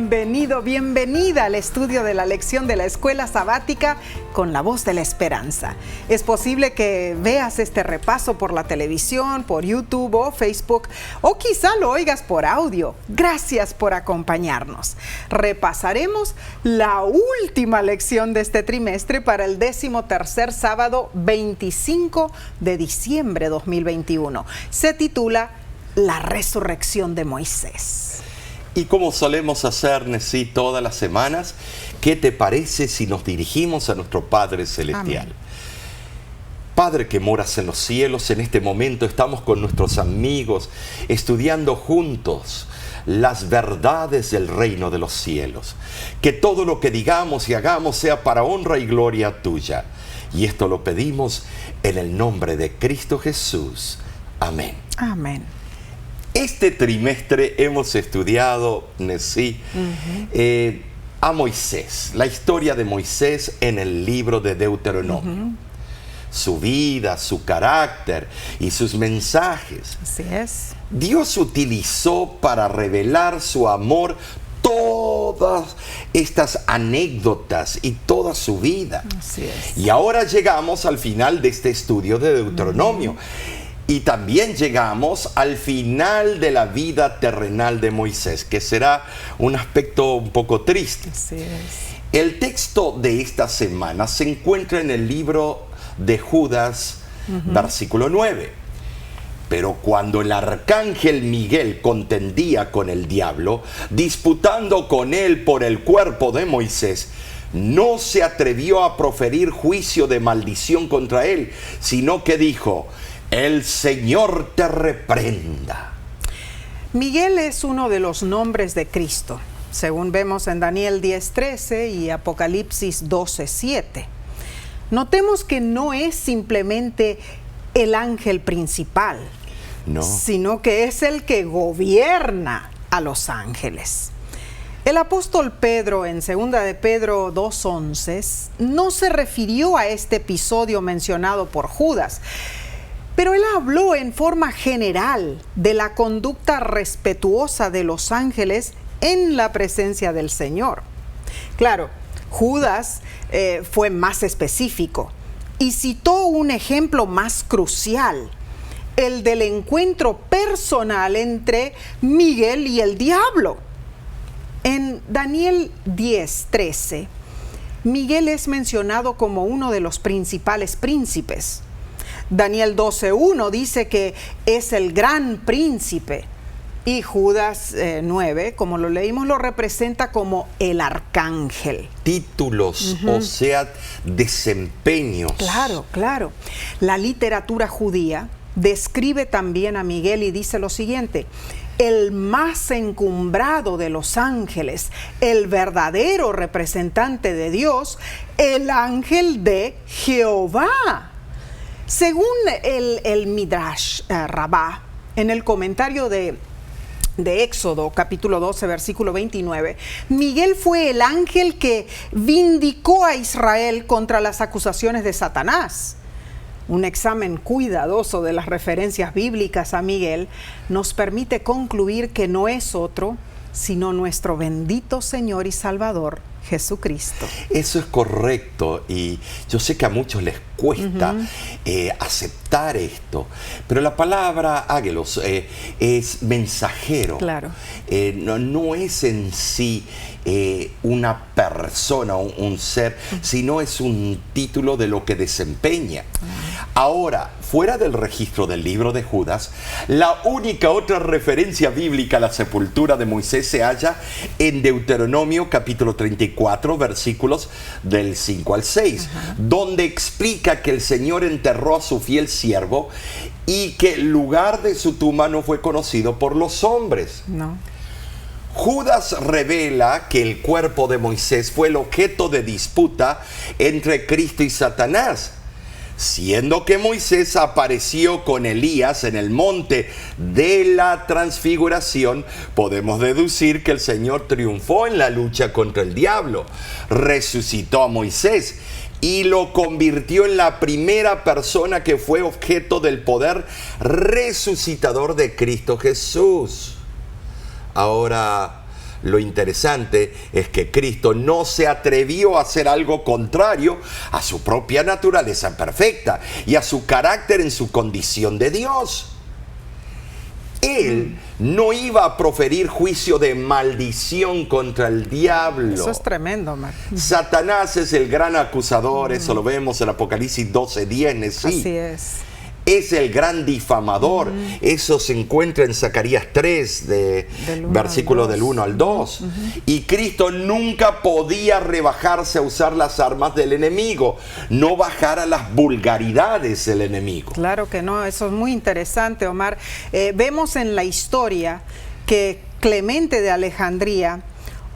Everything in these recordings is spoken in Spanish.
Bienvenido, bienvenida al estudio de la lección de la Escuela Sabática con la Voz de la Esperanza. Es posible que veas este repaso por la televisión, por YouTube o Facebook, o quizá lo oigas por audio. Gracias por acompañarnos. Repasaremos la última lección de este trimestre para el 13º sábado 25 de diciembre 2021. Se titula La resurrección de Moisés. Y como solemos hacer, Nesí, todas las semanas, ¿qué te parece si nos dirigimos a nuestro Padre Celestial? Amén. Padre que moras en los cielos, en este momento estamos con nuestros amigos, estudiando juntos las verdades del reino de los cielos. Que todo lo que digamos y hagamos sea para honra y gloria tuya. Y esto lo pedimos en el nombre de Cristo Jesús. Amén. Amén. Este trimestre hemos estudiado, Nesí, a Moisés, la historia de Moisés en el libro de Deuteronomio. Su vida, su carácter y sus mensajes. Así es. Dios utilizó para revelar su amor todas estas anécdotas y toda su vida. Así es. Y ahora llegamos al final de este estudio de Deuteronomio. Y también llegamos al final de la vida terrenal de Moisés, que será un aspecto un poco triste. Así es. El texto de esta semana se encuentra en el libro de Judas, versículo 9. Pero cuando el arcángel Miguel contendía con el diablo, disputando con él por el cuerpo de Moisés, no se atrevió a proferir juicio de maldición contra él, sino que dijo: el Señor te reprenda. Miguel es uno de los nombres de Cristo, según vemos en Daniel 10:13 y Apocalipsis 12:7. Notemos que no es simplemente el ángel principal, no, sino que es el que gobierna a los ángeles. El apóstol Pedro, en 2 de Pedro 2:11, no se refirió a este episodio mencionado por Judas, pero él habló en forma general de la conducta respetuosa de los ángeles en la presencia del Señor. Claro, Judas fue más específico y citó un ejemplo más crucial, el del encuentro personal entre Miguel y el diablo. En Daniel 10:13, Miguel es mencionado como uno de los principales príncipes. Daniel 12:1 dice que es el gran príncipe, y Judas 9, como lo leímos, lo representa como el arcángel. Títulos, o sea, desempeños. Claro, claro. La literatura judía describe también a Miguel y dice lo siguiente: el más encumbrado de los ángeles, el verdadero representante de Dios, el ángel de Jehová. Según el Midrash Rabbah, en el comentario de Éxodo, capítulo 12, versículo 29, Miguel fue el ángel que vindicó a Israel contra las acusaciones de Satanás. Un examen cuidadoso de las referencias bíblicas a Miguel nos permite concluir que no es otro sino nuestro bendito Señor y Salvador, Jesucristo. Eso es correcto, y yo sé que a muchos les cuesta aceptar esto, pero la palabra ágelos es mensajero. Claro. No es en sí una persona, un ser, sino es un título de lo que desempeña. Ahora, fuera del registro del libro de Judas, la única otra referencia bíblica a la sepultura de Moisés se halla en Deuteronomio capítulo 34, versículos del 5 al 6, donde explica que el Señor enterró a su fiel siervo y que el lugar de su tumba no fue conocido por los hombres. No. Judas revela que el cuerpo de Moisés fue el objeto de disputa entre Cristo y Satanás, siendo que Moisés apareció con Elías en el monte de la transfiguración. Podemos deducir que el Señor triunfó en la lucha contra el diablo, resucitó a Moisés y lo convirtió en la primera persona que fue objeto del poder resucitador de Cristo Jesús. Ahora, lo interesante es que Cristo no se atrevió a hacer algo contrario a su propia naturaleza perfecta y a su carácter en su condición de Dios. Él no iba a proferir juicio de maldición contra el diablo. Eso es tremendo, Omar. Satanás es el gran acusador, eso lo vemos en Apocalipsis 12:10. Sí. Así es. Es el gran difamador. Eso se encuentra en Zacarías 3, versículos del 1 al 2. Y Cristo nunca podía rebajarse a usar las armas del enemigo, no bajar a las vulgaridades del enemigo. Claro que no, eso es muy interesante, Omar. Vemos en la historia que Clemente de Alejandría,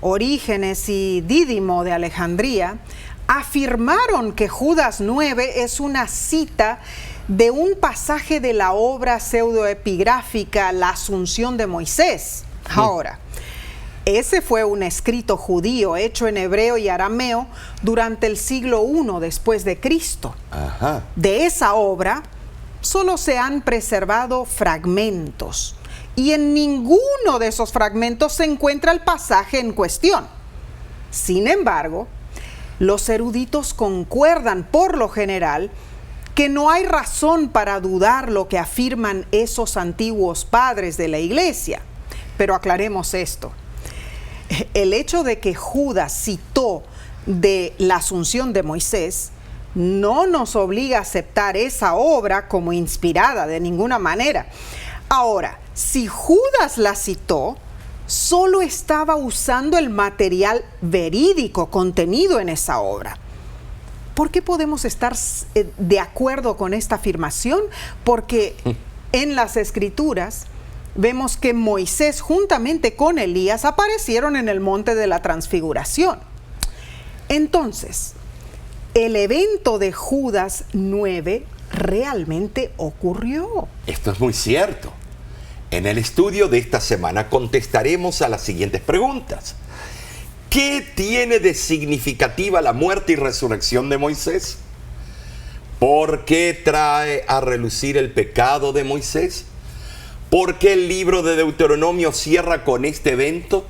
Orígenes y Dídimo de Alejandría afirmaron que Judas 9 es una cita de un pasaje de la obra pseudoepigráfica La Asunción de Moisés. Ahora, ese fue un escrito judío hecho en hebreo y arameo durante el siglo I después de Cristo. Ajá. De esa obra solo se han preservado fragmentos y en ninguno de esos fragmentos se encuentra el pasaje en cuestión. Sin embargo, los eruditos concuerdan por lo general que no hay razón para dudar lo que afirman esos antiguos padres de la iglesia. Pero aclaremos esto. El hecho de que Judas citó de la Asunción de Moisés no nos obliga a aceptar esa obra como inspirada de ninguna manera. Ahora, si Judas la citó, solo estaba usando el material verídico contenido en esa obra. ¿Por qué podemos estar de acuerdo con esta afirmación? Porque en las Escrituras vemos que Moisés juntamente con Elías aparecieron en el monte de la Transfiguración. Entonces, el evento de Judas 9 realmente ocurrió. Esto es muy cierto. En el estudio de esta semana contestaremos a las siguientes preguntas. ¿Qué tiene de significativa la muerte y resurrección de Moisés? ¿Por qué trae a relucir el pecado de Moisés? ¿Por qué el libro de Deuteronomio cierra con este evento?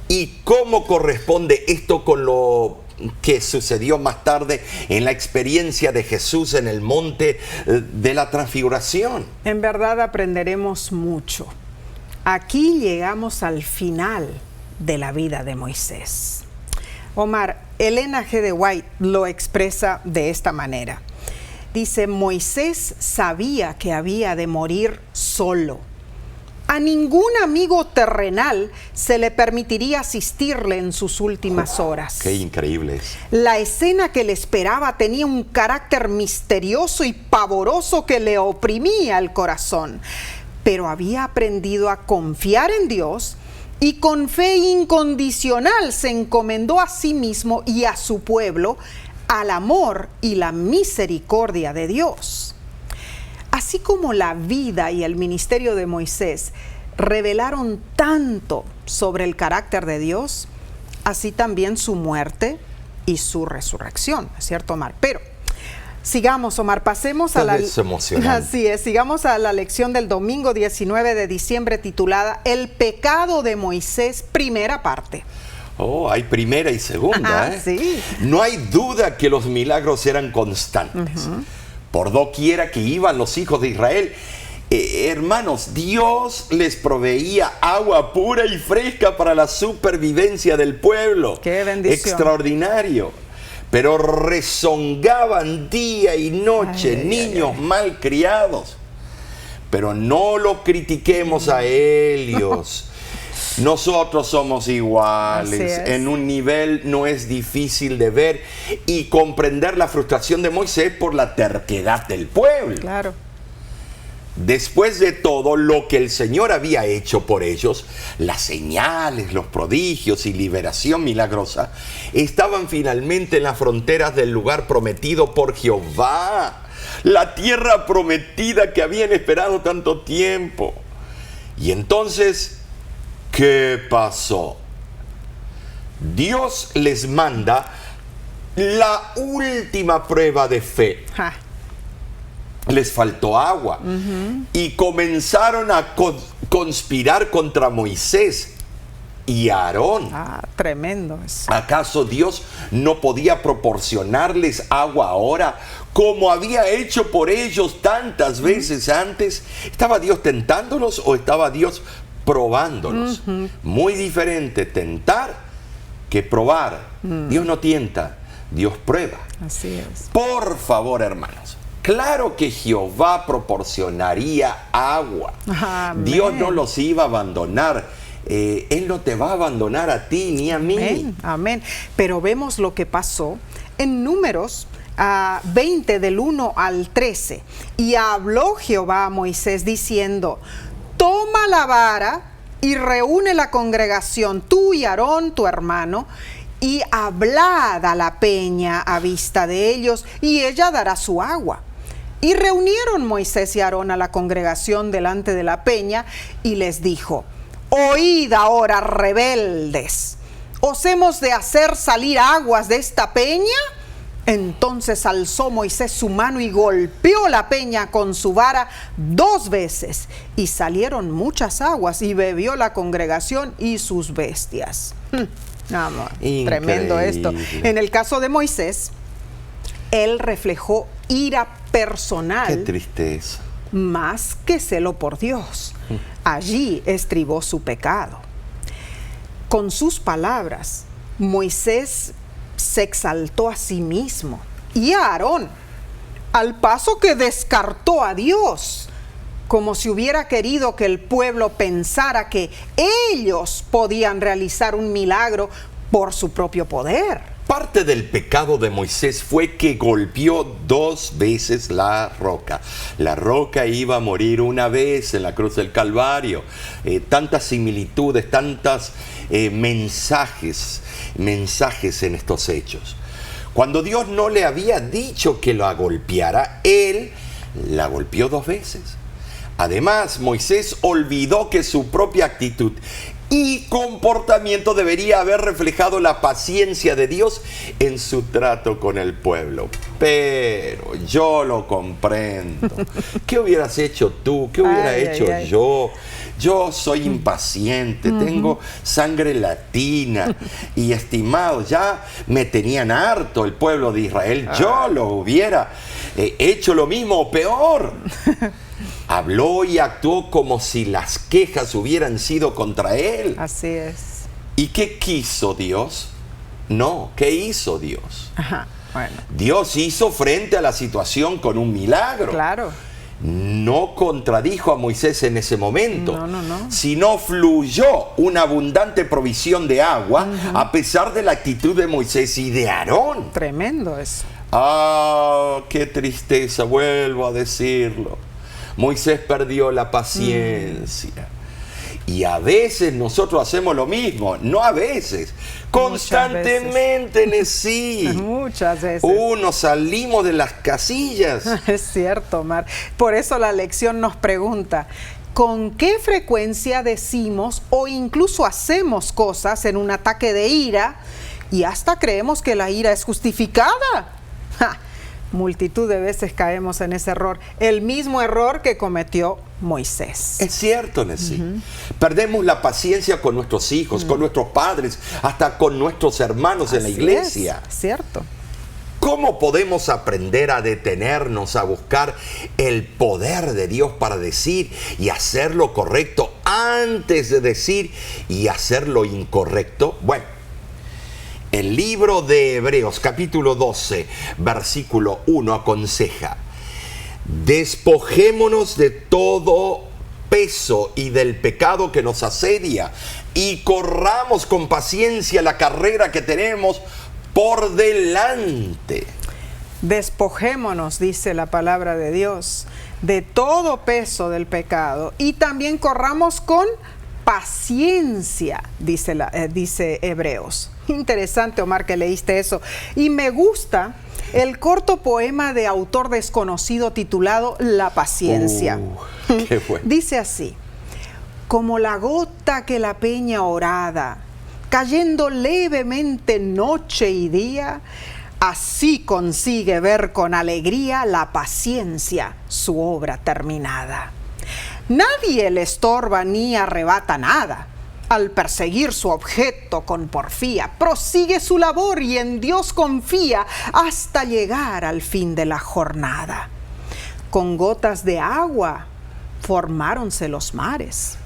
¿Y cómo corresponde esto con lo que sucedió más tarde en la experiencia de Jesús en el monte de la Transfiguración? En verdad aprenderemos mucho. Aquí llegamos al final de la vida de Moisés. Omar, Elena G. de White lo expresa de esta manera. Dice, Moisés sabía que había de morir solo. A ningún amigo terrenal se le permitiría asistirle en sus últimas horas. ¡Qué increíble es! La escena que le esperaba tenía un carácter misterioso y pavoroso que le oprimía el corazón. Pero había aprendido a confiar en Dios y con fe incondicional se encomendó a sí mismo y a su pueblo al amor y la misericordia de Dios. Así como la vida y el ministerio de Moisés revelaron tanto sobre el carácter de Dios, así también su muerte y su resurrección, ¿es cierto, Omar? Pero sigamos, Omar, pasemos a sigamos a la lección del domingo 19 de diciembre titulada El pecado de Moisés, primera parte. Oh, hay primera y segunda, ¿eh? Sí. No hay duda que los milagros eran constantes. Por doquiera que iban los hijos de Israel, hermanos, Dios les proveía agua pura y fresca para la supervivencia del pueblo. ¡Qué bendición! Extraordinario. Pero rezongaban día y noche, niños malcriados. Pero no lo critiquemos a ellos. Nosotros somos iguales. En un nivel no es difícil de ver y comprender la frustración de Moisés por la terquedad del pueblo. Claro. Después de todo lo que el Señor había hecho por ellos, las señales, los prodigios y liberación milagrosa, estaban finalmente en las fronteras del lugar prometido por Jehová, la tierra prometida que habían esperado tanto tiempo. Y entonces, ¿qué pasó? Dios les manda la última prueba de fe. Les faltó agua y comenzaron a conspirar contra Moisés y Aarón. Tremendo eso. ¿Acaso Dios no podía proporcionarles agua ahora como había hecho por ellos tantas veces antes? ¿Estaba Dios tentándolos o estaba Dios probándolos? Muy diferente tentar que probar. Dios no tienta, Dios prueba. Así es. Por favor, hermanos, claro que Jehová proporcionaría agua. Amén. Dios no los iba a abandonar. Él no te va a abandonar a ti ni a mí. Amén, amén. Pero vemos lo que pasó en Números 20 del 1 al 13. Y habló Jehová a Moisés diciendo: toma la vara y reúne la congregación, tú y Aarón tu hermano, y hablad a la peña a vista de ellos, y ella dará su agua. Y reunieron Moisés y Aarón a la congregación delante de la peña, y les dijo: oíd ahora, rebeldes, ¿os hemos de hacer salir aguas de esta peña? Entonces alzó Moisés su mano y golpeó la peña con su vara 2 veces, y salieron muchas aguas, y bebió la congregación y sus bestias. Tremendo esto. En el caso de Moisés, él reflejó ira personal. Qué tristeza. Más que celo por Dios. Allí estribó su pecado. Con sus palabras, Moisés se exaltó a sí mismo y a Aarón, al paso que descartó a Dios, como si hubiera querido que el pueblo pensara que ellos podían realizar un milagro por su propio poder. Parte del pecado de Moisés fue que golpeó 2 veces la roca. La roca iba a morir una vez en la cruz del Calvario. Tantas similitudes, tantos mensajes en estos hechos. Cuando Dios no le había dicho que la golpeara, él la golpeó 2 veces. Además, Moisés olvidó que su propia actitud y comportamiento debería haber reflejado la paciencia de Dios en su trato con el pueblo. Pero yo lo comprendo. ¿Qué hubieras hecho tú? ¿Qué hubiera hecho yo? Yo soy impaciente, tengo sangre latina y, estimados, ya me tenían harto el pueblo de Israel. Yo lo hubiera hecho lo mismo o peor. Habló y actuó como si las quejas hubieran sido contra él. Así es. ¿Y qué quiso Dios? No, ¿qué hizo Dios? Bueno. Dios hizo frente a la situación con un milagro. Claro. No contradijo a Moisés en ese momento, no. sino fluyó una abundante provisión de agua a pesar de la actitud de Moisés y de Aarón. Tremendo eso. Qué tristeza, vuelvo a decirlo. Moisés perdió la paciencia. Y a veces nosotros hacemos lo mismo, no a veces, constantemente, sí. Muchas veces. Nos salimos de las casillas. Es cierto, Omar. Por eso la lección nos pregunta: ¿con qué frecuencia decimos o incluso hacemos cosas en un ataque de ira y hasta creemos que la ira es justificada? Multitud de veces caemos en ese error, el mismo error que cometió Moisés. Es cierto, Nessie. Perdemos la paciencia con nuestros hijos, con nuestros padres, hasta con nuestros hermanos en la iglesia. Es cierto. ¿Cómo podemos aprender a detenernos, a buscar el poder de Dios para decir y hacer lo correcto antes de decir y hacer lo incorrecto? Bueno, el libro de Hebreos, capítulo 12, versículo 1, aconseja: despojémonos de todo peso y del pecado que nos asedia y corramos con paciencia la carrera que tenemos por delante. Despojémonos, dice la palabra de Dios, de todo peso del pecado y también corramos con paciencia, dice Hebreos. Interesante, Omar, que leíste eso. Y me gusta el corto poema de autor desconocido titulado La paciencia. Qué bueno. Dice así: como la gota que la peña orada, cayendo levemente noche y día, así consigue ver con alegría la paciencia su obra terminada. Nadie le estorba ni arrebata nada, al perseguir su objeto con porfía, prosigue su labor y en Dios confía hasta llegar al fin de la jornada. Con gotas de agua formáronse los mares,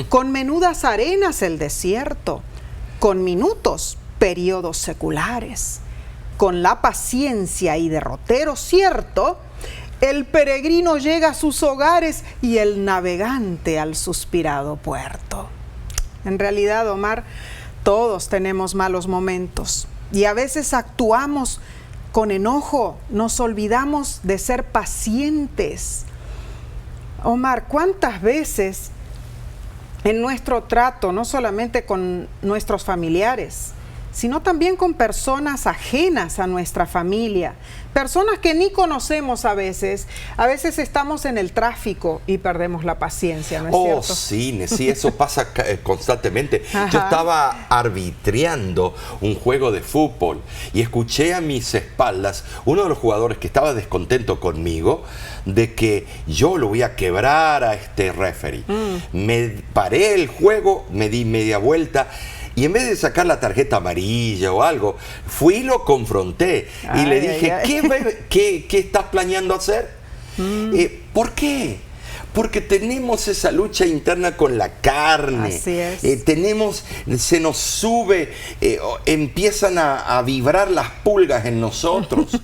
con menudas arenas el desierto, con minutos periodos seculares, con la paciencia y derrotero cierto, el peregrino llega a sus hogares y el navegante al suspirado puerto. En realidad, Omar, todos tenemos malos momentos y a veces actuamos con enojo, nos olvidamos de ser pacientes. Omar, ¿cuántas veces en nuestro trato, no solamente con nuestros familiares, sino también con personas ajenas a nuestra familia, personas que ni conocemos a veces estamos en el tráfico y perdemos la paciencia, ¿no es cierto? Sí, eso pasa constantemente. Ajá. Yo estaba arbitrando un juego de fútbol y escuché a mis espaldas uno de los jugadores que estaba descontento conmigo de que yo lo voy a quebrar a este referee. Me paré el juego, me di media vuelta y en vez de sacar la tarjeta amarilla o algo, fui y lo confronté y le dije, ¿qué estás planeando hacer? ¿Por qué? Porque tenemos esa lucha interna con la carne. Así es. Se nos sube, empiezan a vibrar las pulgas en nosotros.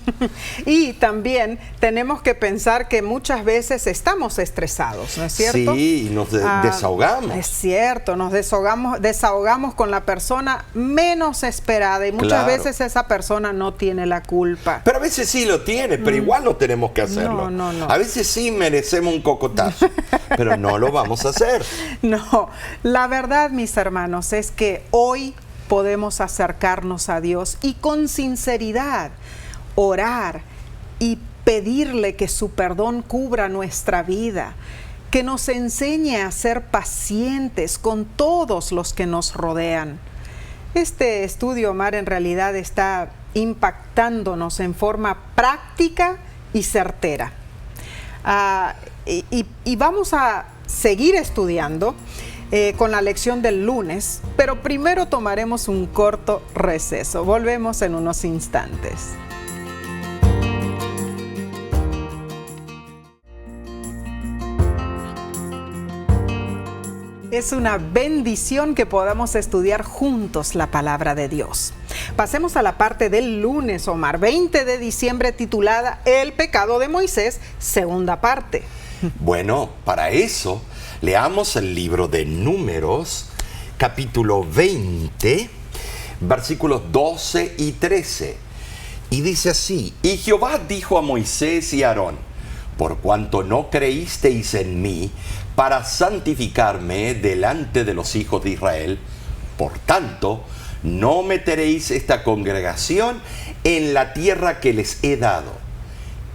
Y también tenemos que pensar que muchas veces estamos estresados, ¿no es cierto? Sí, y nos desahogamos. Es cierto, nos desahogamos con la persona menos esperada y muchas veces esa persona no tiene la culpa. Pero a veces sí lo tiene, pero igual no tenemos que hacerlo. No. A veces sí merecemos un cocotazo, pero no lo vamos a hacer. No, la verdad, mis hermanos, es que hoy podemos acercarnos a Dios y con sinceridad orar y pedirle que su perdón cubra nuestra vida, que nos enseñe a ser pacientes con todos los que nos rodean. Este estudio, Omar, en realidad está impactándonos en forma práctica y certera. Y vamos a seguir estudiando con la lección del lunes, pero primero tomaremos un corto receso. Volvemos en unos instantes. Es una bendición que podamos estudiar juntos la palabra de Dios. Pasemos a la parte del lunes, Omar, 20 de diciembre, titulada El pecado de Moisés, segunda parte. Bueno, para eso, leamos el libro de Números, capítulo 20, versículos 12 y 13. Y dice así: Y Jehová dijo a Moisés y a Aarón: por cuanto no creísteis en mí para santificarme delante de los hijos de Israel, por tanto, no meteréis esta congregación en la tierra que les he dado.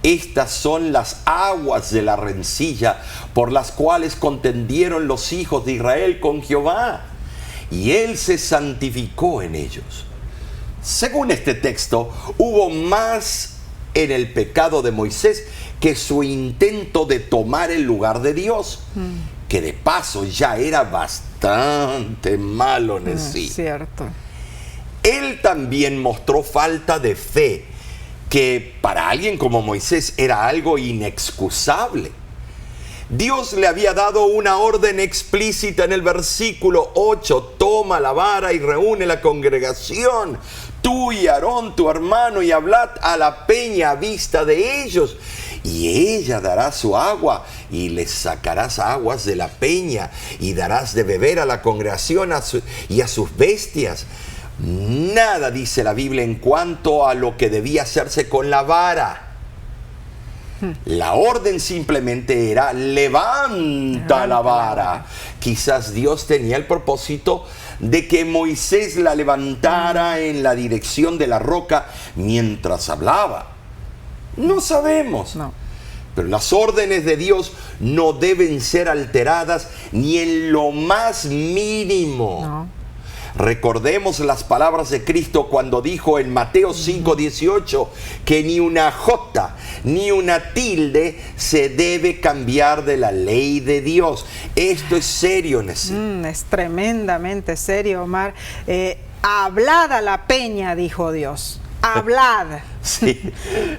Estas son las aguas de la rencilla por las cuales contendieron los hijos de Israel con Jehová, y él se santificó en ellos. Según este texto, hubo más en el pecado de Moisés que su intento de tomar el lugar de Dios, que de paso ya era bastante malo en sí. Cierto. Él también mostró falta de fe, que para alguien como Moisés era algo inexcusable. Dios le había dado una orden explícita en el versículo 8: toma la vara y reúne la congregación, tú y Aarón tu hermano, y hablad a la peña a vista de ellos, y ella dará su agua, y les sacarás aguas de la peña, y darás de beber a la congregación y a sus bestias. Nada dice la Biblia en cuanto a lo que debía hacerse con la vara. La orden simplemente era: levanta la vara. Quizás Dios tenía el propósito de que Moisés la levantara en la dirección de la roca mientras hablaba. No sabemos. No. Pero las órdenes de Dios no deben ser alteradas ni en lo más mínimo. No. Recordemos las palabras de Cristo cuando dijo en Mateo 5:18 que ni una jota ni una tilde se debe cambiar de la ley de Dios. Esto es serio, Nesí. Es tremendamente serio, Omar. Hablad a la peña, dijo Dios. Hablad. Sí.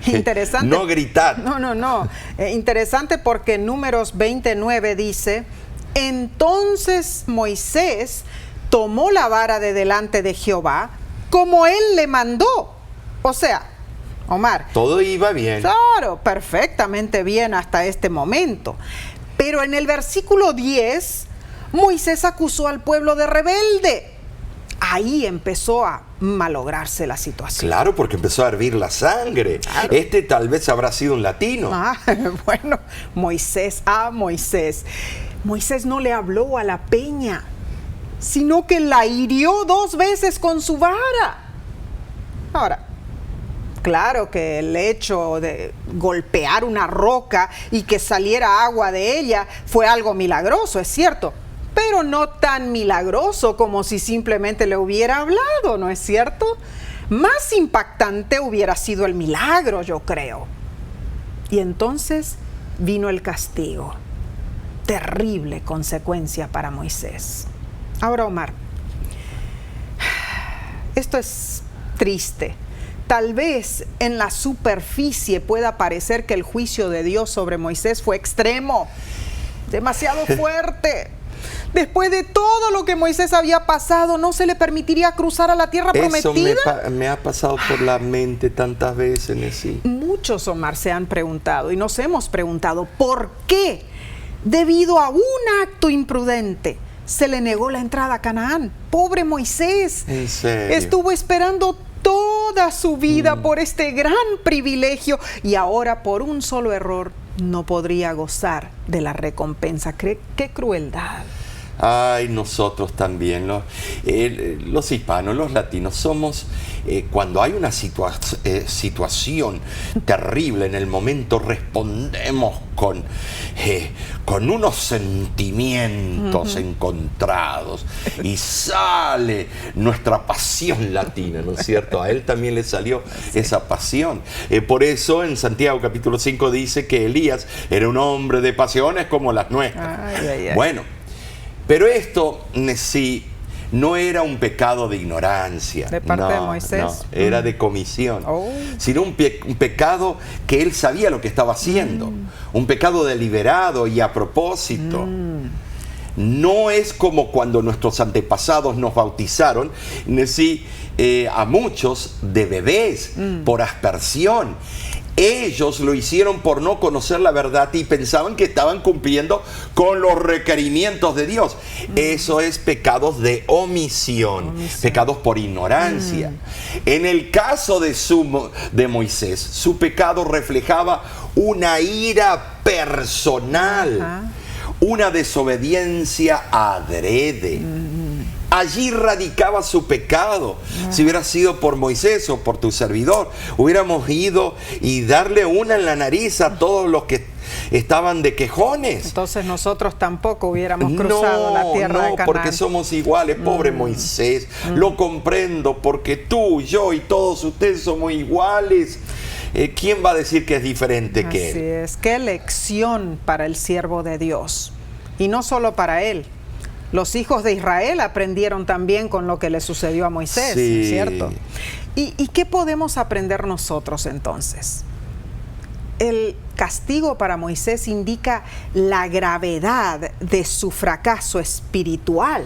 Interesante. No gritad. No. Interesante porque en Números 29 dice: entonces Moisés tomó la vara de delante de Jehová como él le mandó. O sea, Omar, todo iba bien. Claro, perfectamente bien hasta este momento. Pero en el versículo 10, Moisés acusó al pueblo de rebelde. Ahí empezó a malograrse la situación. Claro, porque empezó a hervir la sangre. Claro. Este tal vez habrá sido un latino. Bueno, Moisés no le habló a la peña, sino que la hirió 2 veces con su vara. Ahora, claro que el hecho de golpear una roca y que saliera agua de ella fue algo milagroso, es cierto, pero no tan milagroso como si simplemente le hubiera hablado, ¿no es cierto? Más impactante hubiera sido el milagro, yo creo. Y entonces vino el castigo. Terrible consecuencia para Moisés. Ahora, Omar, esto es triste. Tal vez en la superficie pueda parecer que el juicio de Dios sobre Moisés fue extremo, demasiado fuerte. Después de todo lo que Moisés había pasado, ¿no se le permitiría cruzar a la tierra prometida? Eso me ha pasado por la mente tantas veces, Nesí. Muchos, Omar, se han preguntado y nos hemos preguntado ¿por qué? Debido a un acto imprudente se le negó la entrada a Canaán. Pobre Moisés. ¿En serio? Estuvo esperando toda su vida por este gran privilegio y ahora por un solo error no podría gozar de la recompensa. ¡Qué crueldad! Ay, nosotros también, los hispanos, los latinos, somos, cuando hay una situación terrible en el momento, respondemos con unos sentimientos encontrados y sale nuestra pasión latina, ¿no es cierto? A él también le salió esa pasión. Por eso en Santiago capítulo 5 dice que Elías era un hombre de pasiones como las nuestras. Bueno, pero esto, Nesí, no era un pecado de ignorancia. ¿De parte de Moisés? No, era de comisión. Sino un pecado que él sabía lo que estaba haciendo. Un pecado deliberado y a propósito. No es como cuando nuestros antepasados nos bautizaron, Nesí, a muchos de bebés por aspersión. Ellos lo hicieron por no conocer la verdad y pensaban que estaban cumpliendo con los requerimientos de Dios. Eso es pecados de omisión, pecados por ignorancia. En el caso de Moisés, su pecado reflejaba una ira personal, una desobediencia adrede. Allí radicaba su pecado. Si hubiera sido por Moisés o por tu servidor, hubiéramos ido y darle una en la nariz a todos los que estaban de quejones. Entonces nosotros tampoco hubiéramos cruzado la tierra de Canaán. No, porque somos iguales, pobre Moisés. Lo comprendo, porque tú, yo y todos ustedes somos iguales. ¿Quién va a decir que es diferente que él? Así es, qué lección para el siervo de Dios. Y no solo para él. Los hijos de Israel aprendieron también con lo que le sucedió a Moisés, sí. ¿Cierto? ¿Y qué podemos aprender nosotros entonces? El castigo para Moisés indica la gravedad de su fracaso espiritual.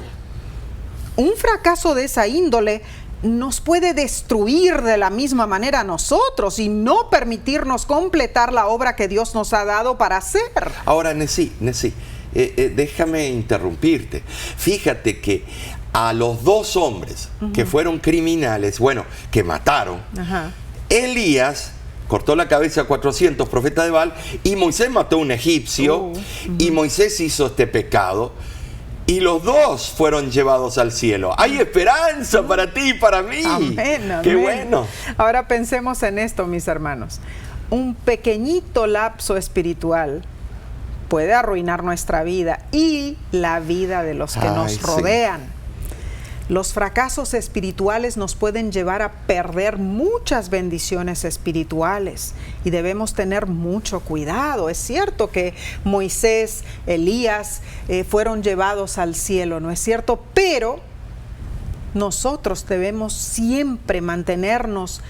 Un fracaso de esa índole nos puede destruir de la misma manera a nosotros y no permitirnos completar la obra que Dios nos ha dado para hacer. Ahora, Nesí, déjame interrumpirte. Fíjate que a los 2 hombres que fueron criminales, que mataron, Elías cortó la cabeza a 400 profetas de Baal y Moisés mató a un egipcio y Moisés hizo este pecado. Y los 2 fueron llevados al cielo. Hay esperanza para ti y para mí. Amén, amén. ¡Qué bueno! Ahora pensemos en esto, mis hermanos. Un pequeñito lapso espiritual puede arruinar nuestra vida y la vida de los que nos rodean. Los fracasos espirituales nos pueden llevar a perder muchas bendiciones espirituales y debemos tener mucho cuidado. Es cierto que Moisés, Elías fueron llevados al cielo, ¿no es cierto? Pero nosotros debemos siempre mantenernos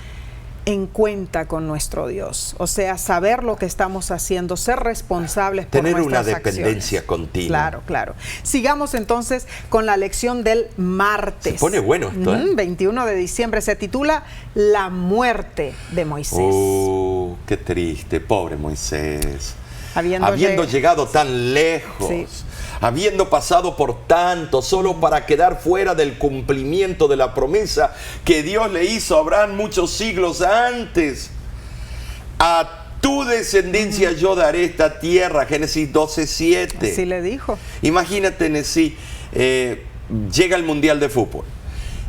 en cuenta con nuestro Dios, o sea, saber lo que estamos haciendo, ser responsables por tener nuestras una acciones. dependencia continua. Claro, claro. Sigamos entonces con la lección del martes. Se pone bueno esto, ¿eh? 21 de diciembre, se titula La muerte de Moisés. Qué triste, pobre Moisés. Habiendo llegado tan lejos, sí, habiendo pasado por tanto, solo para quedar fuera del cumplimiento de la promesa que Dios le hizo a Abraham muchos siglos antes. A tu descendencia yo daré esta tierra, Génesis 12:7. Así le dijo. Imagínate, Nesí, llega el Mundial de Fútbol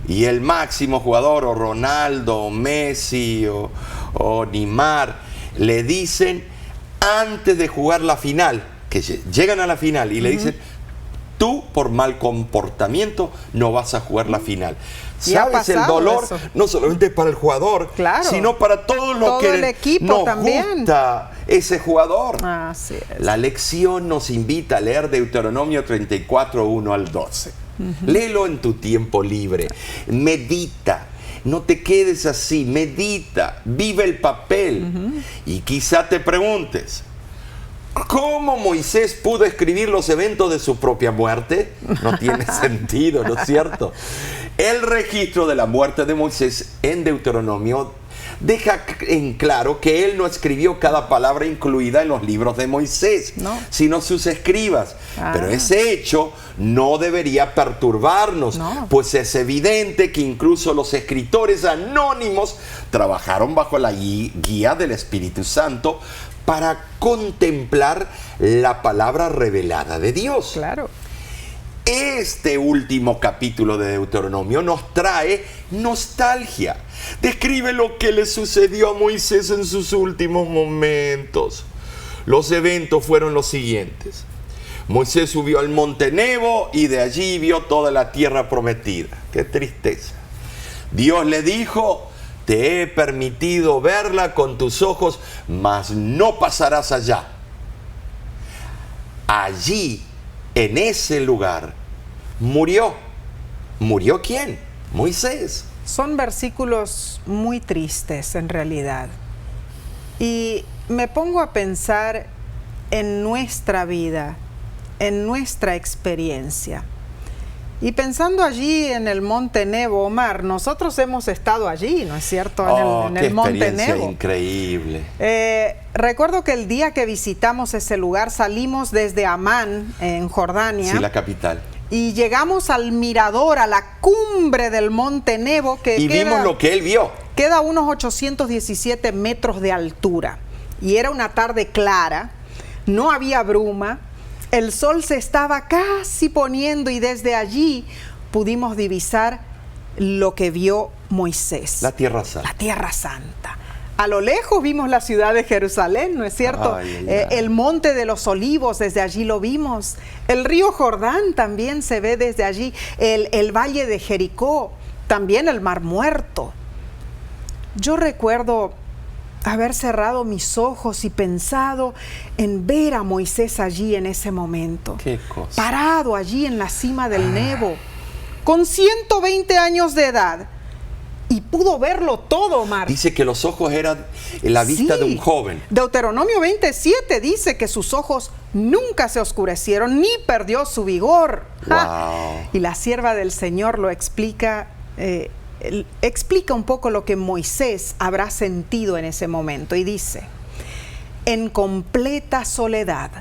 y el máximo jugador, o Ronaldo, o Messi, o Neymar, le dicen antes de jugar la final, que llegan a la final y le dicen, tú por mal comportamiento no vas a jugar la final. ¿Sabes el dolor? Eso. No solamente para el jugador, claro, sino para todo el equipo nos también gusta ese jugador. Así es. La lección nos invita a leer Deuteronomio 34, 1 al 12. Léelo en tu tiempo libre. Medita. No te quedes así, medita, vive el papel. Y quizá te preguntes, ¿cómo Moisés pudo escribir los eventos de su propia muerte? No tiene sentido, ¿no es cierto? El registro de la muerte de Moisés en Deuteronomio deja en claro que él no escribió cada palabra incluida en los libros de Moisés, sino sus escribas. Pero ese hecho no debería perturbarnos, pues es evidente que incluso los escritores anónimos trabajaron bajo la guía del Espíritu Santo para contemplar la palabra revelada de Dios. Claro. Este último capítulo de Deuteronomio nos trae nostalgia. Describe lo que le sucedió a Moisés en sus últimos momentos. Los eventos fueron los siguientes. Moisés subió al monte Nebo y de allí vio toda la tierra prometida. ¡Qué tristeza! Dios le dijo, te he permitido verla con tus ojos, mas no pasarás allá. Allí, en ese lugar, murió. ¿Murió quién? Moisés. Son versículos muy tristes en realidad. Y me pongo a pensar en nuestra vida, en nuestra experiencia. Y pensando allí en el monte Nebo, Omar, nosotros hemos estado allí, ¿no es cierto? En el monte Nebo. Increíble. Recuerdo que el día que visitamos ese lugar salimos desde Amán, en Jordania. Sí, la capital. Y llegamos al mirador, a la cumbre del monte Nebo. Y vimos lo que él vio. Queda a unos 817 metros de altura. Y era una tarde clara, no había bruma. El sol se estaba casi poniendo y desde allí pudimos divisar lo que vio Moisés. La Tierra Santa. La Tierra Santa. A lo lejos vimos la ciudad de Jerusalén, ¿no es cierto? El monte de los Olivos, desde allí lo vimos. El río Jordán también se ve desde allí. El valle de Jericó, también el Mar Muerto. Yo recuerdo haber cerrado mis ojos y pensado en ver a Moisés allí en ese momento. ¿Qué cosa? Parado allí en la cima del Nebo, con 120 años de edad. Y pudo verlo todo, Omar. Dice que los ojos eran la vista de un joven. Deuteronomio 27 dice que sus ojos nunca se oscurecieron ni perdió su vigor. Wow. Y la sierva del Señor lo explica, explica un poco lo que Moisés habrá sentido en ese momento. Y dice, en completa soledad,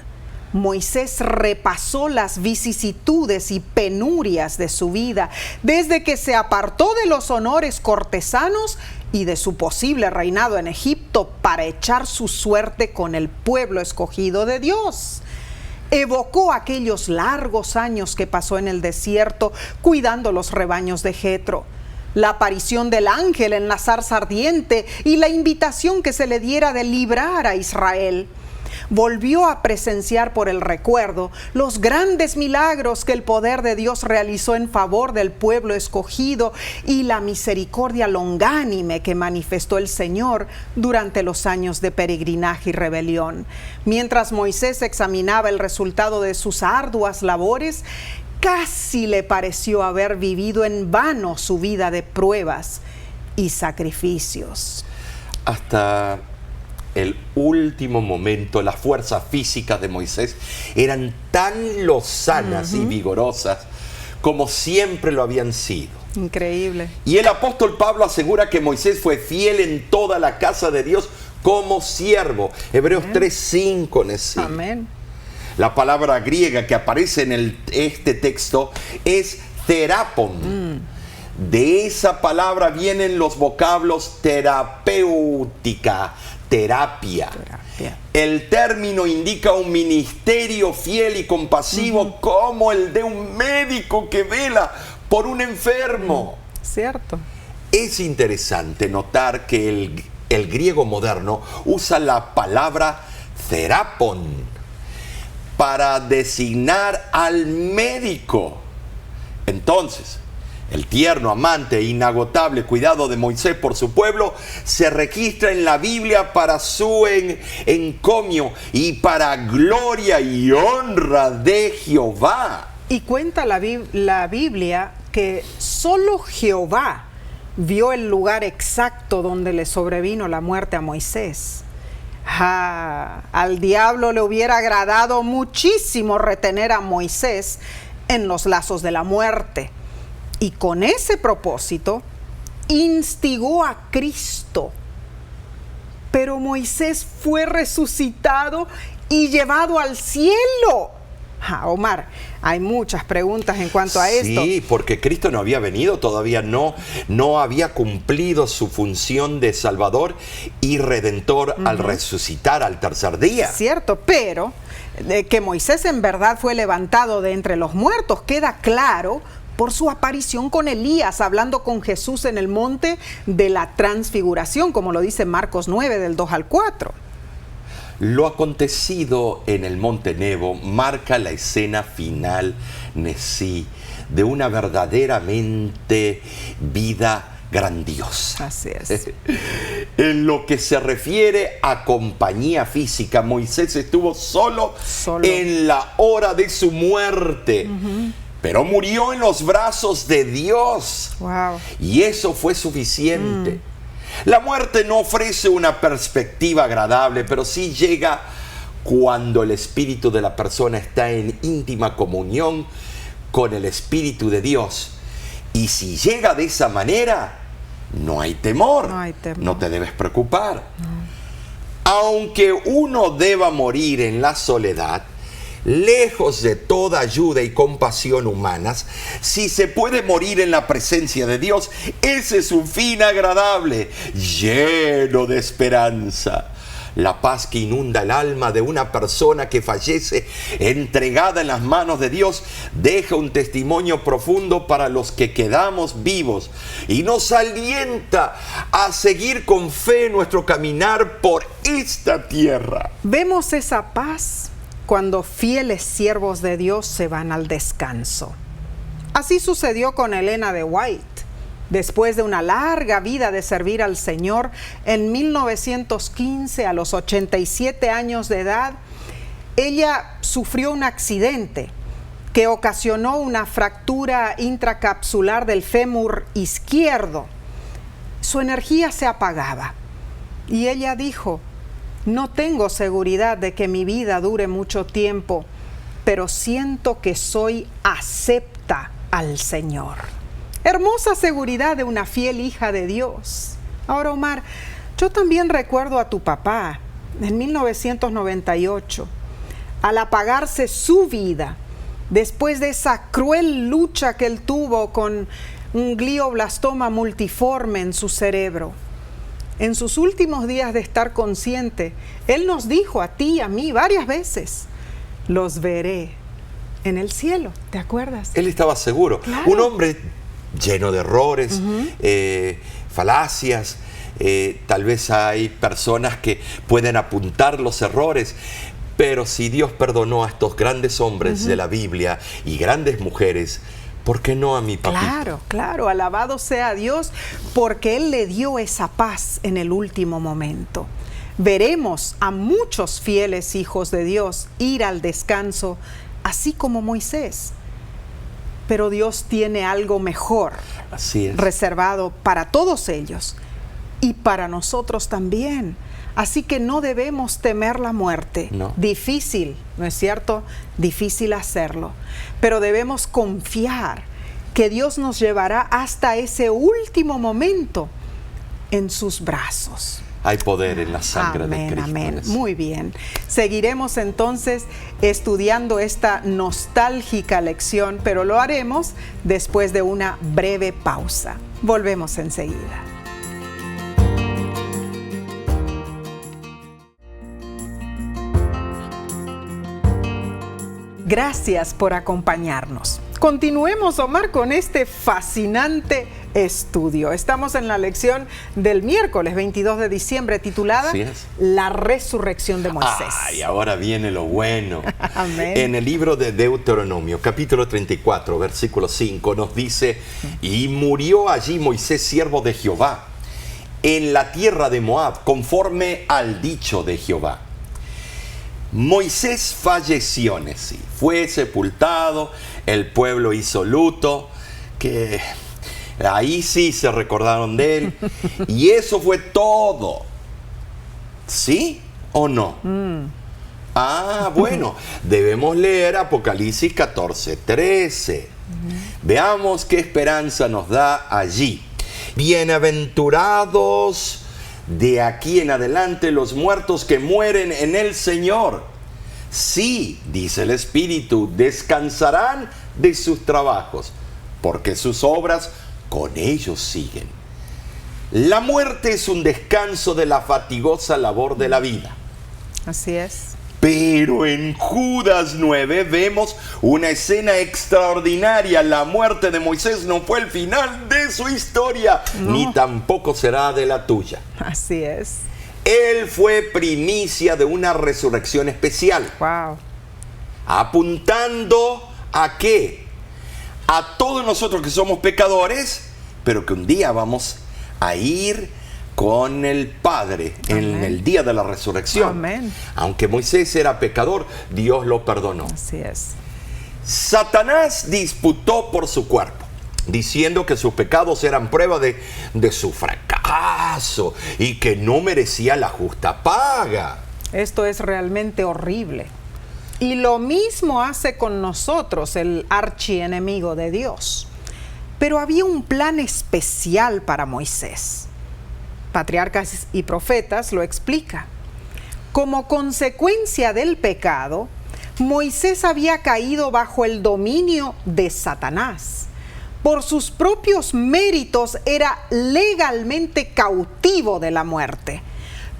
Moisés repasó las vicisitudes y penurias de su vida desde que se apartó de los honores cortesanos y de su posible reinado en Egipto para echar su suerte con el pueblo escogido de Dios. Evocó aquellos largos años que pasó en el desierto cuidando los rebaños de Jetro, la aparición del ángel en la zarza ardiente y la invitación que se le diera de librar a Israel. Volvió a presenciar por el recuerdo los grandes milagros que el poder de Dios realizó en favor del pueblo escogido y la misericordia longánime que manifestó el Señor durante los años de peregrinaje y rebelión. Mientras Moisés examinaba el resultado de sus arduas labores, casi le pareció haber vivido en vano su vida de pruebas y sacrificios. Hasta el último momento, las fuerzas físicas de Moisés eran tan lozanas y vigorosas como siempre lo habían sido. Increíble. Y el apóstol Pablo asegura que Moisés fue fiel en toda la casa de Dios como siervo. Hebreos 3:5 Nesí. Amén. La palabra griega que aparece en este texto es therapon. De esa palabra vienen los vocablos terapéutica, terapia. El término indica un ministerio fiel y compasivo como el de un médico que vela por un enfermo. Cierto. Es interesante notar que el griego moderno usa la palabra therapon para designar al médico. Entonces, el tierno, amante e inagotable cuidado de Moisés por su pueblo se registra en la Biblia para su encomio y para gloria y honra de Jehová. Y cuenta la Biblia que solo Jehová vio el lugar exacto donde le sobrevino la muerte a Moisés. Al diablo le hubiera agradado muchísimo retener a Moisés en los lazos de la muerte. Y con ese propósito, instigó a Cristo. Pero Moisés fue resucitado y llevado al cielo. Omar, hay muchas preguntas en cuanto a esto. Sí, porque Cristo no había venido, todavía no había cumplido su función de Salvador y Redentor al resucitar al tercer día. Cierto, pero que Moisés en verdad fue levantado de entre los muertos queda claro por su aparición con Elías, hablando con Jesús en el monte de la transfiguración, como lo dice Marcos 9, del 2 al 4. Lo acontecido en el monte Nebo marca la escena final, Nesí, de una verdaderamente vida grandiosa. Así es. En lo que se refiere a compañía física, Moisés estuvo solo en la hora de su muerte. Pero murió en los brazos de Dios. Wow. Y eso fue suficiente. La muerte no ofrece una perspectiva agradable, pero sí llega cuando el espíritu de la persona está en íntima comunión con el Espíritu de Dios. Y si llega de esa manera, no hay temor. No te debes preocupar. Aunque uno deba morir en la soledad, lejos de toda ayuda y compasión humanas, si se puede morir en la presencia de Dios, ese es un fin agradable, lleno de esperanza. La paz que inunda el alma de una persona que fallece entregada en las manos de Dios deja un testimonio profundo para los que quedamos vivos y nos alienta a seguir con fe nuestro caminar por esta tierra. Vemos esa paz cuando fieles siervos de Dios se van al descanso. Así sucedió con Elena de White. Después de una larga vida de servir al Señor, en 1915, a los 87 años de edad, ella sufrió un accidente que ocasionó una fractura intracapsular del fémur izquierdo. Su energía se apagaba y ella dijo: no tengo seguridad de que mi vida dure mucho tiempo, pero siento que soy acepta al Señor. Hermosa seguridad de una fiel hija de Dios. Ahora, Omar, yo también recuerdo a tu papá en 1998, al apagarse su vida, después de esa cruel lucha que él tuvo con un glioblastoma multiforme en su cerebro. En sus últimos días de estar consciente, él nos dijo a ti y a mí varias veces: los veré en el cielo. ¿Te acuerdas? Él estaba seguro. Claro. Un hombre lleno de errores, falacias, Tal vez hay personas que pueden apuntar los errores, pero si Dios perdonó a estos grandes hombres de la Biblia y grandes mujeres, ¿por qué no a mi papito? Claro, claro, alabado sea Dios, porque Él le dio esa paz en el último momento. Veremos a muchos fieles hijos de Dios ir al descanso, así como Moisés. Pero Dios tiene algo mejor reservado para todos ellos y para nosotros también. Así que no debemos temer la muerte. No. Difícil, ¿no es cierto? Difícil hacerlo. Pero debemos confiar que Dios nos llevará hasta ese último momento en sus brazos. Hay poder en la sangre de Cristo. Amén. Muy bien. Seguiremos entonces estudiando esta nostálgica lección, pero lo haremos después de una breve pausa. Volvemos enseguida. Gracias por acompañarnos. Continuemos, Omar, con este fascinante estudio. Estamos en la lección del miércoles 22 de diciembre titulada La resurrección de Moisés. Y ahora viene lo bueno. Amén. En el libro de Deuteronomio, capítulo 34, versículo 5, nos dice: y murió allí Moisés, siervo de Jehová, en la tierra de Moab, conforme al dicho de Jehová. Moisés falleció, sí, fue sepultado, el pueblo hizo luto, que ahí sí se recordaron de él, y eso fue todo. ¿Sí o no? Bueno, debemos leer Apocalipsis 14:13. Veamos qué esperanza nos da allí. Bienaventurados de aquí en adelante los muertos que mueren en el Señor. Sí, dice el Espíritu, descansarán de sus trabajos, porque sus obras con ellos siguen. La muerte es un descanso de la fatigosa labor de la vida. Así es. Pero en Judas 9 vemos una escena extraordinaria. La muerte de Moisés no fue el final de su historia, ni tampoco será de la tuya. Así es. Él fue primicia de una resurrección especial. Wow. Apuntando ¿a qué? A todos nosotros que somos pecadores, pero que un día vamos a ir con el Padre en el día de la resurrección. Amén. Aunque Moisés era pecador, Dios lo perdonó. Así es. Satanás disputó por su cuerpo, diciendo que sus pecados eran prueba de su fracaso y que no merecía la justa paga. Esto es realmente horrible. Y lo mismo hace con nosotros el archienemigo de Dios. Pero había un plan especial para Moisés. Patriarcas y Profetas lo explica. Como consecuencia del pecado, Moisés había caído bajo el dominio de Satanás. Por sus propios méritos era legalmente cautivo de la muerte,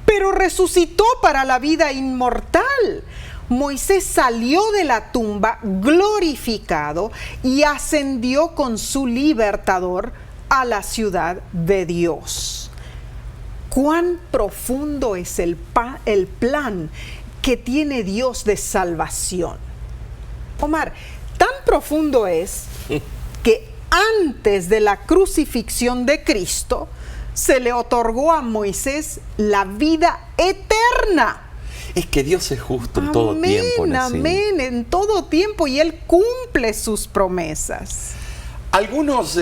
pero resucitó para la vida inmortal. Moisés salió de la tumba glorificado y ascendió con su libertador a la ciudad de Dios. ¿Cuán profundo es el plan que tiene Dios de salvación? Omar, tan profundo es que antes de la crucifixión de Cristo se le otorgó a Moisés la vida eterna. Es que Dios es justo en todo tiempo. Amén, en todo tiempo, y Él cumple sus promesas. Algunos,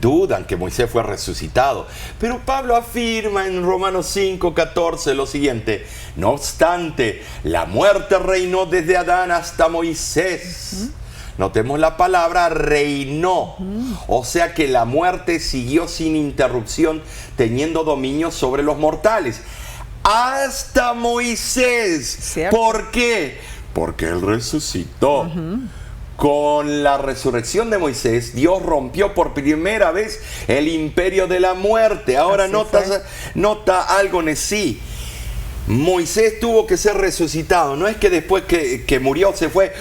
dudan que Moisés fue resucitado, pero Pablo afirma en Romanos 5:14 lo siguiente: no obstante, la muerte reinó desde Adán hasta Moisés. Notemos la palabra reinó, o sea que la muerte siguió sin interrupción, teniendo dominio sobre los mortales. Hasta Moisés. ¿Cierto? ¿Por qué? Porque Él resucitó. Con la resurrección de Moisés, Dios rompió por primera vez el imperio de la muerte. Ahora nota algo en sí. Moisés tuvo que ser resucitado. No es que después que murió se fue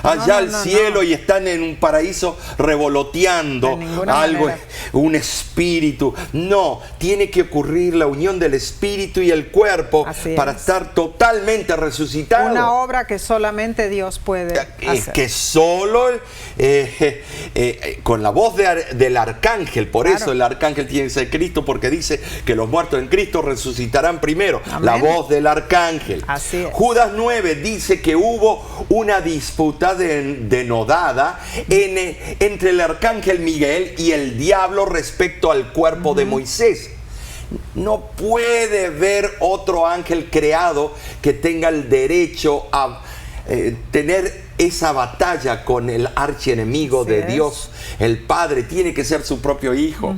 allá al cielo y están en un paraíso revoloteando algo, un espíritu. No, tiene que ocurrir la unión del espíritu y el cuerpo para estar totalmente resucitado. Una obra que solamente Dios puede hacer. Que solo con la voz del arcángel. Por eso el arcángel tiene que ser Cristo, porque dice que los muertos en Cristo resucitarán primero. Amén. La voz del arcángel. Así es. Judas 9 dice que hubo una disputa denodada entre el arcángel Miguel y el diablo respecto al cuerpo de Moisés. No puede haber otro ángel creado que tenga el derecho a tener esa batalla con el archienemigo de Dios. El Padre tiene que ser su propio Hijo.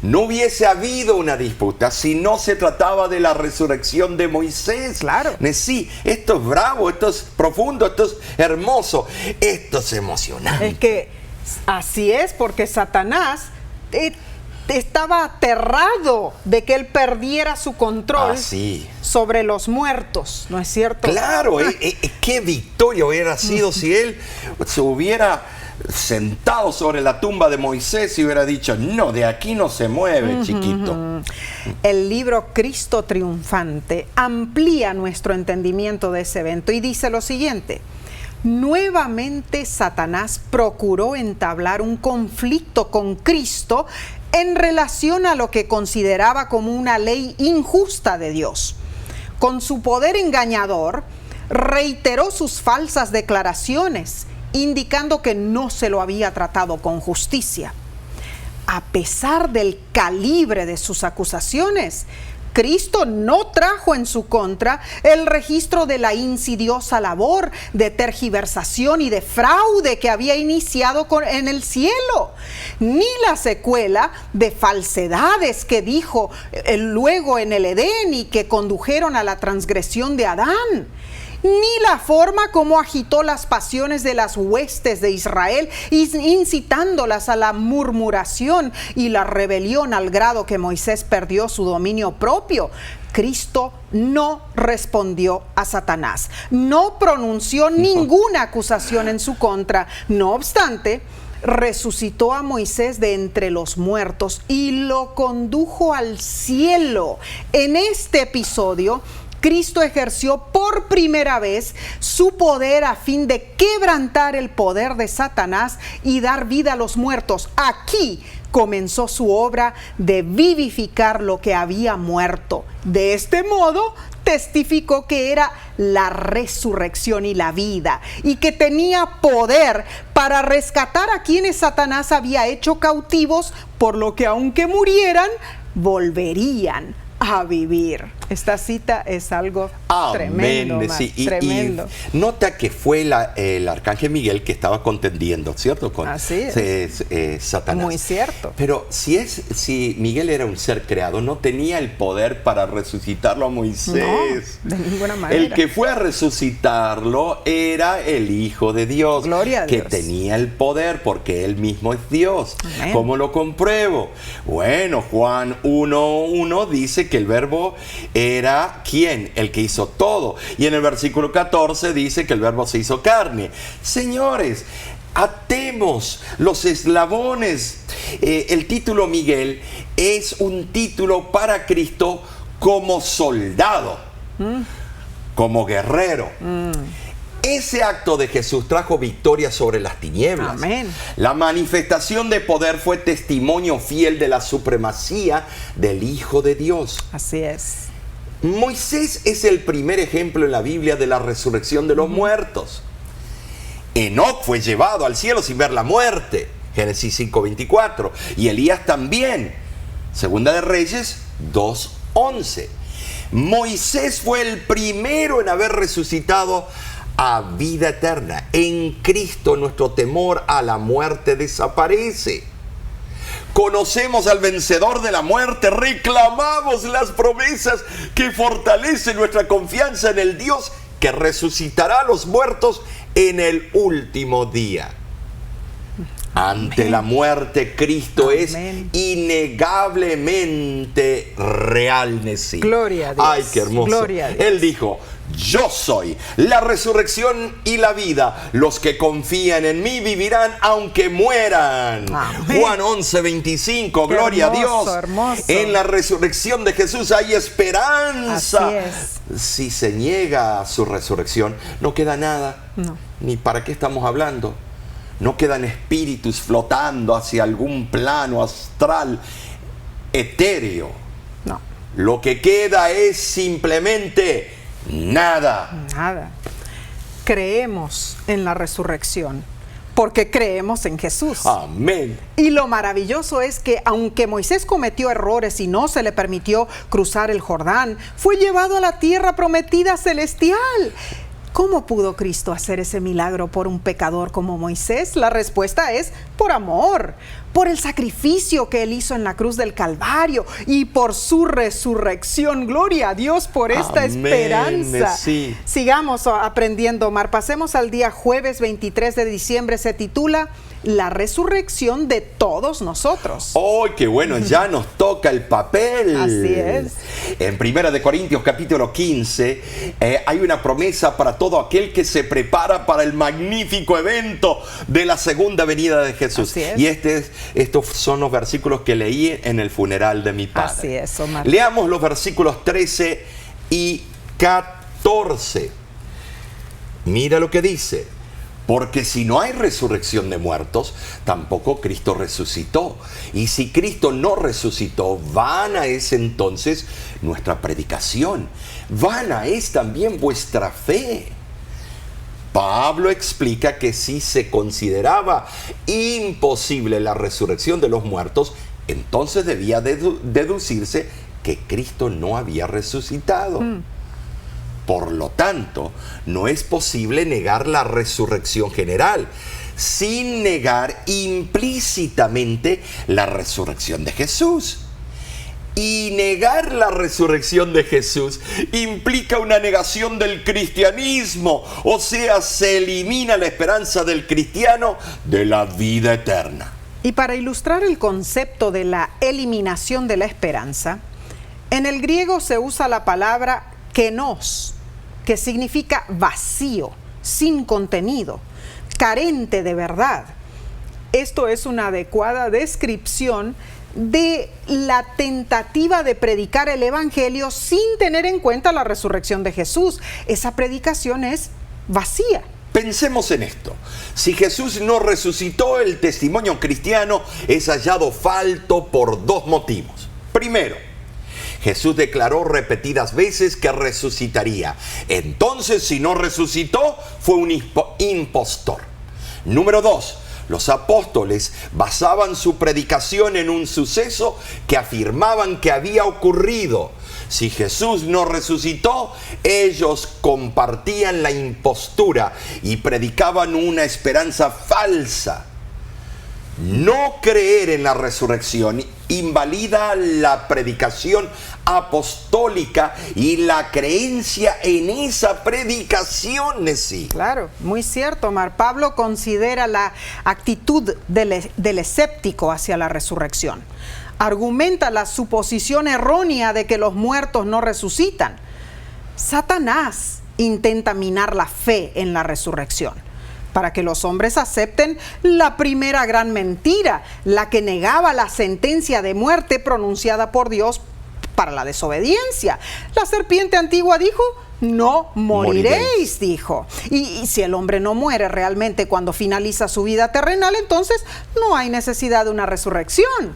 No hubiese habido una disputa si no se trataba de la resurrección de Moisés. Claro. Sí, esto es bravo, esto es profundo, esto es hermoso, esto es emocionante. Es que así es, porque Satanás estaba aterrado de que él perdiera su control sobre los muertos, ¿no es cierto? Claro, qué victoria hubiera sido si él se hubiera sentado sobre la tumba de Moisés y hubiera dicho: no, de aquí no se mueve, chiquito. El libro Cristo Triunfante amplía nuestro entendimiento de ese evento y dice lo siguiente: nuevamente Satanás procuró entablar un conflicto con Cristo en relación a lo que consideraba como una ley injusta de Dios. Con su poder engañador, reiteró sus falsas declaraciones, indicando que no se lo había tratado con justicia. A pesar del calibre de sus acusaciones, Cristo no trajo en su contra el registro de la insidiosa labor de tergiversación y de fraude que había iniciado en el cielo, ni la secuela de falsedades que dijo luego en el Edén y que condujeron a la transgresión de Adán, ni la forma como agitó las pasiones de las huestes de Israel, incitándolas a la murmuración y la rebelión al grado que Moisés perdió su dominio propio. Cristo no respondió a Satanás, no pronunció ninguna acusación en su contra. No obstante, resucitó a Moisés de entre los muertos y lo condujo al cielo. En este episodio, Cristo ejerció por primera vez su poder a fin de quebrantar el poder de Satanás y dar vida a los muertos. Aquí comenzó su obra de vivificar lo que había muerto. De este modo, testificó que era la resurrección y la vida, y que tenía poder para rescatar a quienes Satanás había hecho cautivos, por lo que aunque murieran, volverían a vivir. Esta cita es algo tremendo, tremendo. Y nota que fue el arcángel Miguel que estaba contendiendo, ¿cierto? Con Satanás. Muy cierto. Pero si Miguel era un ser creado, no tenía el poder para resucitarlo a Moisés. No, de ninguna manera. El que fue a resucitarlo era el Hijo de Dios. Gloria a Dios. Que tenía el poder porque Él mismo es Dios. Amén. ¿Cómo lo compruebo? Bueno, Juan 1:1 dice que el verbo era ¿quién? El que hizo todo. Y en el versículo 14 dice que el verbo se hizo carne. Señores, atemos los eslabones. El título Miguel es un título para Cristo como soldado, como guerrero. Ese acto de Jesús trajo victoria sobre las tinieblas. Amén. La manifestación de poder fue testimonio fiel de la supremacía del Hijo de Dios. Así es. Moisés es el primer ejemplo en la Biblia de la resurrección de los muertos. Enoc fue llevado al cielo sin ver la muerte, Génesis 5:24, y Elías también, Segunda de Reyes 2:11. Moisés fue el primero en haber resucitado a vida eterna. En Cristo nuestro temor a la muerte desaparece. Conocemos al vencedor de la muerte, reclamamos las promesas que fortalecen nuestra confianza en el Dios que resucitará a los muertos en el último día. Ante la muerte, Cristo es Amén. innegablemente real, Nesí. Gloria a Dios. Ay, qué hermoso. Gloria a Dios. Él dijo: yo soy la resurrección y la vida. Los que confían en mí vivirán aunque mueran. Amén. Juan 11:25. Qué Gloria hermoso, a Dios. hermoso. En la resurrección de Jesús hay esperanza. Así es. Si se niega a su resurrección, no queda nada. No. Ni para qué estamos hablando. No quedan espíritus flotando hacia algún plano astral etéreo. No, Lo que queda es simplemente nada. nada. Creemos en la resurrección porque creemos en Jesús. Amén. Y lo maravilloso es que aunque Moisés cometió errores y no se le permitió cruzar el Jordán, fue llevado a la tierra prometida celestial. ¿Cómo pudo Cristo hacer ese milagro por un pecador como Moisés? La respuesta es por amor, por el sacrificio que Él hizo en la cruz del Calvario y por su resurrección. Gloria a Dios por esta Amén, esperanza. sí. Sigamos aprendiendo, Omar. Pasemos al día jueves 23 de diciembre. Se titula La resurrección de todos nosotros. ¡Oh, qué bueno! Ya nos toca el papel. Así es. En 1 Corintios capítulo 15 hay una promesa para todo aquel que se prepara para el magnífico evento de la segunda venida de Jesús. Así es. Y estos son los versículos que leí en el funeral de mi padre. Así es, Omar. Leamos los versículos 13 y 14. Mira lo que dice. Porque si no hay resurrección de muertos, tampoco Cristo resucitó. Y si Cristo no resucitó, vana es entonces nuestra predicación. Vana es también vuestra fe. Pablo explica que si se consideraba imposible la resurrección de los muertos, entonces debía deducirse que Cristo no había resucitado. Por lo tanto, no es posible negar la resurrección general, sin negar implícitamente la resurrección de Jesús. Y negar la resurrección de Jesús implica una negación del cristianismo, o sea, se elimina la esperanza del cristiano de la vida eterna. Y para ilustrar el concepto de la eliminación de la esperanza, en el griego se usa la palabra kenos, que significa vacío, sin contenido, carente de verdad. Esto es una adecuada descripción de la tentativa de predicar el evangelio sin tener en cuenta la resurrección de Jesús. Esa predicación es vacía. Pensemos en esto. Si Jesús no resucitó, el testimonio cristiano es hallado falto por dos motivos. Primero, Jesús declaró repetidas veces que resucitaría. Entonces, si no resucitó, fue un impostor. Número 2. Los apóstoles basaban su predicación en un suceso que afirmaban que había ocurrido. Si Jesús no resucitó, ellos compartían la impostura y predicaban una esperanza falsa. No creer en la resurrección invalida la predicación apostólica y la creencia en esa predicación, sí. Claro, muy cierto, Omar. Pablo considera la actitud del escéptico hacia la resurrección. Argumenta la suposición errónea de que los muertos no resucitan. Satanás intenta minar la fe en la resurrección para que los hombres acepten la primera gran mentira, la que negaba la sentencia de muerte pronunciada por Dios para la desobediencia. La serpiente antigua dijo: no moriréis, dijo. Y si el hombre no muere realmente cuando finaliza su vida terrenal, entonces no hay necesidad de una resurrección.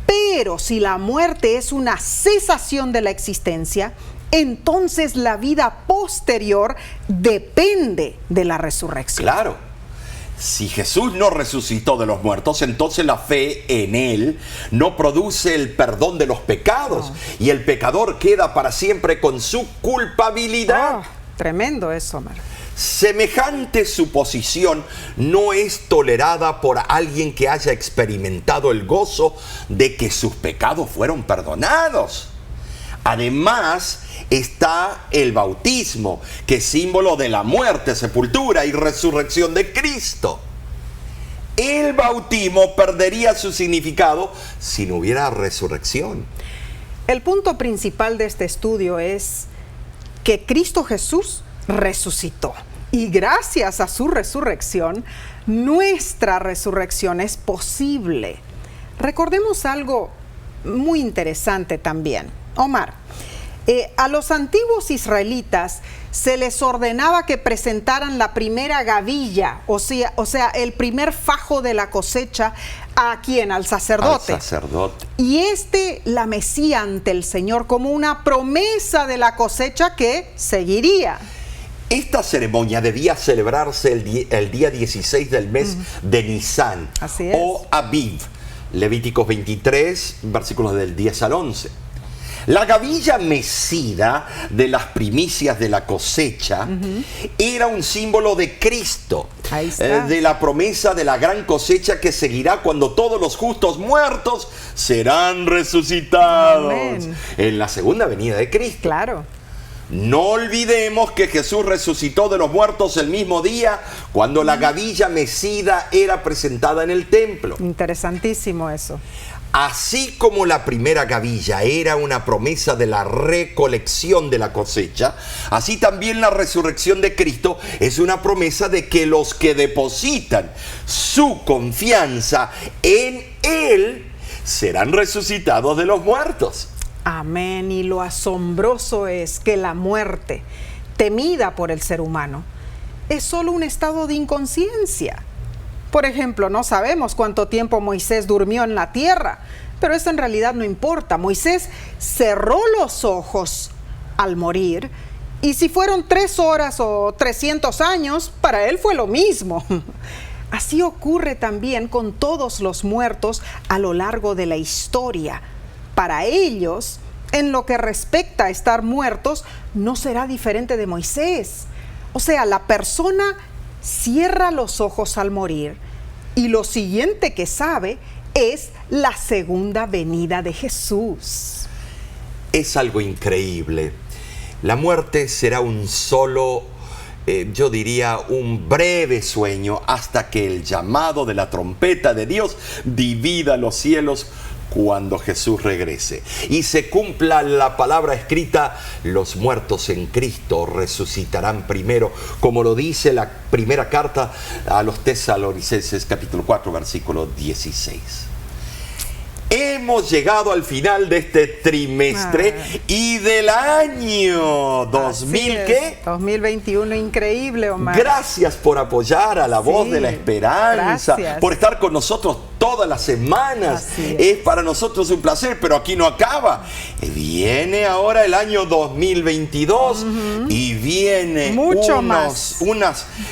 Pero si la muerte es una cesación de la existencia, entonces la vida posterior depende de la resurrección. Claro. Si Jesús no resucitó de los muertos, entonces la fe en Él no produce el perdón de los pecados. No. Y el pecador queda para siempre con su culpabilidad. Oh, tremendo eso, Omar. Semejante suposición no es tolerada por alguien que haya experimentado el gozo de que sus pecados fueron perdonados. Además, está el bautismo, que es símbolo de la muerte, sepultura y resurrección de Cristo. el bautismo perdería su significado si no hubiera resurrección. El punto principal de este estudio es que Cristo Jesús resucitó. Y gracias a su resurrección, nuestra resurrección es posible. Recordemos algo muy interesante también. Omar, a los antiguos israelitas se les ordenaba que presentaran la primera gavilla, o sea, el primer fajo de la cosecha, ¿a quién? Al sacerdote. Al sacerdote. Y la mecía ante el Señor como una promesa de la cosecha que seguiría. Esta ceremonia debía celebrarse el día 16 del mes de Nisan, o Aviv, Levíticos 23, versículos del 10 al 11. La gavilla mecida de las primicias de la cosecha era un símbolo de Cristo, de la promesa de la gran cosecha que seguirá cuando todos los justos muertos serán resucitados. Amén. En la segunda venida de Cristo. Claro. No olvidemos que Jesús resucitó de los muertos el mismo día cuando la gavilla mecida era presentada en el templo. Interesantísimo eso. Así como la primera gavilla era una promesa de la recolección de la cosecha, así también la resurrección de Cristo es una promesa de que los que depositan su confianza en Él serán resucitados de los muertos. Amén. Y lo asombroso es que la muerte, temida por el ser humano, es solo un estado de inconsciencia. Por ejemplo, no sabemos cuánto tiempo Moisés durmió en la tierra, pero eso en realidad no importa. Moisés cerró los ojos al morir, y si fueron 3 horas o 300 años, para él fue lo mismo. Así ocurre también con todos los muertos a lo largo de la historia. Para ellos, en lo que respecta a estar muertos, no será diferente de Moisés. O sea, la persona cierra los ojos al morir y lo siguiente que sabe es la segunda venida de Jesús. Es algo increíble. La muerte será un solo, yo diría, un breve sueño hasta que el llamado de la trompeta de Dios divida los cielos cuando Jesús regrese y se cumpla la palabra escrita: los muertos en Cristo resucitarán primero, como lo dice la primera carta a los Tesalonicenses, capítulo 4, versículo 16. Hemos llegado al final de este trimestre y del año 2021, increíble, Omar. Gracias por apoyar a la voz de la esperanza, gracias por estar con nosotros todas las semanas. Es para nosotros un placer, pero aquí no acaba. Viene ahora el año 2022 y viene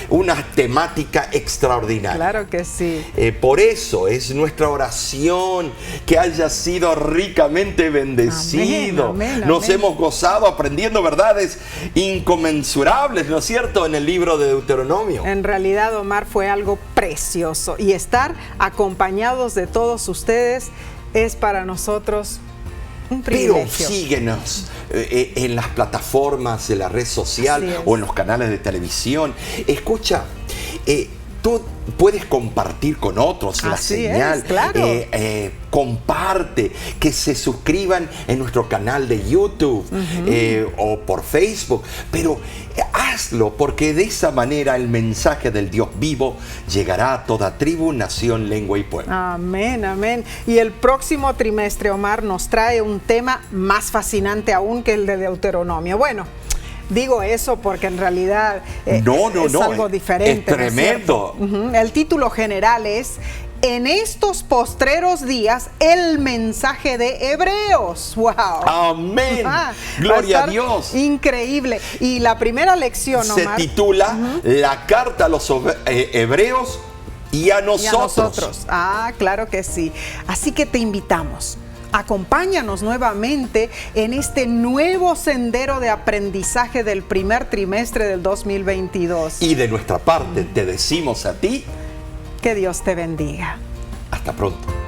una temática extraordinaria. Claro que sí. Por eso es nuestra oración que haya sido ricamente bendecido. Amén, amén, Nos amén. hemos gozado aprendiendo verdades inconmensurables, ¿no es cierto?, en el libro de Deuteronomio. En realidad, Omar, fue algo precioso, y estar acompañados de todos ustedes es para nosotros un privilegio. Pero síguenos en las plataformas de la red social o en los canales de televisión. Escucha, tú puedes compartir con otros la señal. Claro. Comparte, que se suscriban en nuestro canal de YouTube o por Facebook, pero hazlo, porque de esa manera el mensaje del Dios vivo llegará a toda tribu, nación, lengua y pueblo. Amén, amén. Y el próximo trimestre, Omar, nos trae un tema más fascinante aún que el de Deuteronomio. Bueno, digo eso porque en realidad es algo diferente. Es tremendo. El título general es: en estos postreros días, el mensaje de Hebreos. ¡Wow! ¡Amén! ¡Gloria a Dios! Increíble. Y la primera lección, Omar, se titula La carta a los Hebreos y a nosotros. Claro que sí. Así que te invitamos. Acompáñanos nuevamente en este nuevo sendero de aprendizaje del primer trimestre del 2022. Y de nuestra parte te decimos a ti: que Dios te bendiga. hasta pronto.